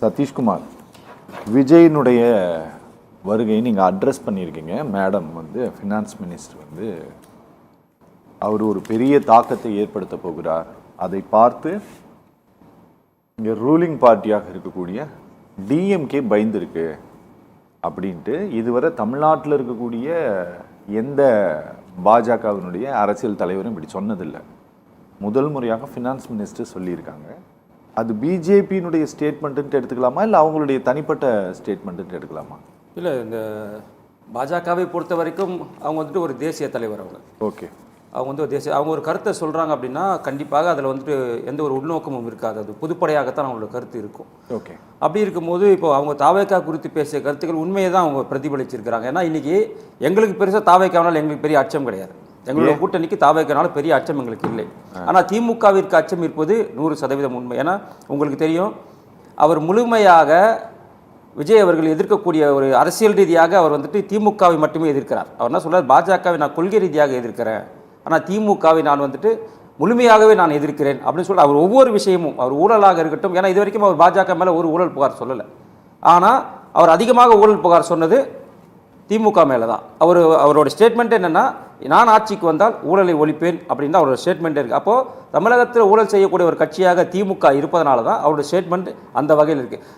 சதீஷ்குமார், விஜயினுடைய வருகையை நீங்கள் அட்ரஸ் பண்ணியிருக்கீங்க. மேடம் வந்து ஃபினான்ஸ் மினிஸ்டர் வந்து அவர் ஒரு பெரிய தாக்கத்தை ஏற்படுத்த போகிறார். அதை பார்த்து இங்கே ரூலிங் பார்ட்டியாக இருக்கக்கூடிய டிஎம்கே பயந்துருக்கு அப்படின்ட்டு இதுவரை தமிழ்நாட்டில் இருக்கக்கூடிய எந்த பாஜகவினுடைய அரசியல் தலைவரும் இப்படி சொன்னதில்லை. முதல் முறையாக ஃபினான்ஸ் மினிஸ்டர் சொல்லியிருக்காங்க. அது பிஜேபியினுடைய ஸ்டேட்மெண்ட்டுன்ட்டு எடுத்துக்கலாமா, இல்லை அவங்களுடைய தனிப்பட்ட ஸ்டேட்மெண்ட்டுன்ட்டு எடுக்கலாமா? இல்லை, இந்த பாஜகவை பொறுத்த வரைக்கும் அவங்க வந்துட்டு ஒரு தேசிய தலைவர். ஓகே, அவங்க வந்து ஒரு அவங்க ஒரு கருத்தை சொல்கிறாங்க அப்படின்னா கண்டிப்பாக அதில் வந்துட்டு எந்த ஒரு உள்நோக்கமும் இருக்காது. அது பொதுப்படையாகத்தான் அவங்களோட கருத்து இருக்கும். ஓகே, அப்படி இருக்கும்போது இப்போ அவங்க தாவேக்கா குறித்து பேசிய கருத்துக்கள் உண்மையை தான் அவங்க பிரதிபலிச்சிருக்கிறாங்க. ஏன்னா இன்றைக்கி எங்களுக்கு பெருசாக தாவேக்கானால் எங்களுக்கு பெரிய அச்சம் கிடையாது. எங்களோட கூட்டணிக்கு தாவேக்கனால பெரிய அச்சம் எங்களுக்கு இல்லை. ஆனால் திமுகவிற்கு அச்சம் இருப்பது 100% உண்மை. ஏன்னா உங்களுக்கு தெரியும், அவர் முழுமையாக விஜய் அவர்கள் எதிர்க்கக்கூடிய ஒரு அரசியல் ரீதியாக அவர் வந்துட்டு திமுகவை மட்டுமே எதிர்க்கிறார். அவர் என்ன சொல்கிறார், பாஜகவை நான் கொள்கை ரீதியாக எதிர்க்கிறேன், ஆனால் திமுகவை நான் வந்துட்டு முழுமையாகவே நான் எதிர்க்கிறேன் அப்படின்னு சொல்லி அவர் ஒவ்வொரு விஷயமும், அவர் ஊழலாக இருக்கட்டும், ஏன்னா இது வரைக்கும் அவர் பாஜக மேலே ஒரு ஊழல் புகார் சொல்லலை. ஆனால் அவர் அதிகமாக ஊழல் புகார் சொன்னது திமுக மேலே தான். அவரோட ஸ்டேட்மெண்ட் என்னென்னா, நான் ஆட்சிக்கு வந்தால் ஊழலை ஒழிப்பேன் அப்படின்னு தான் அவரோட ஸ்டேட்மெண்ட் இருக்குது. அப்போது தமிழகத்தில் ஊழல் செய்யக்கூடிய ஒரு கட்சியாக திமுக இருப்பதனால தான் அவரோட ஸ்டேட்மெண்ட் அந்த வகையில் இருக்குது.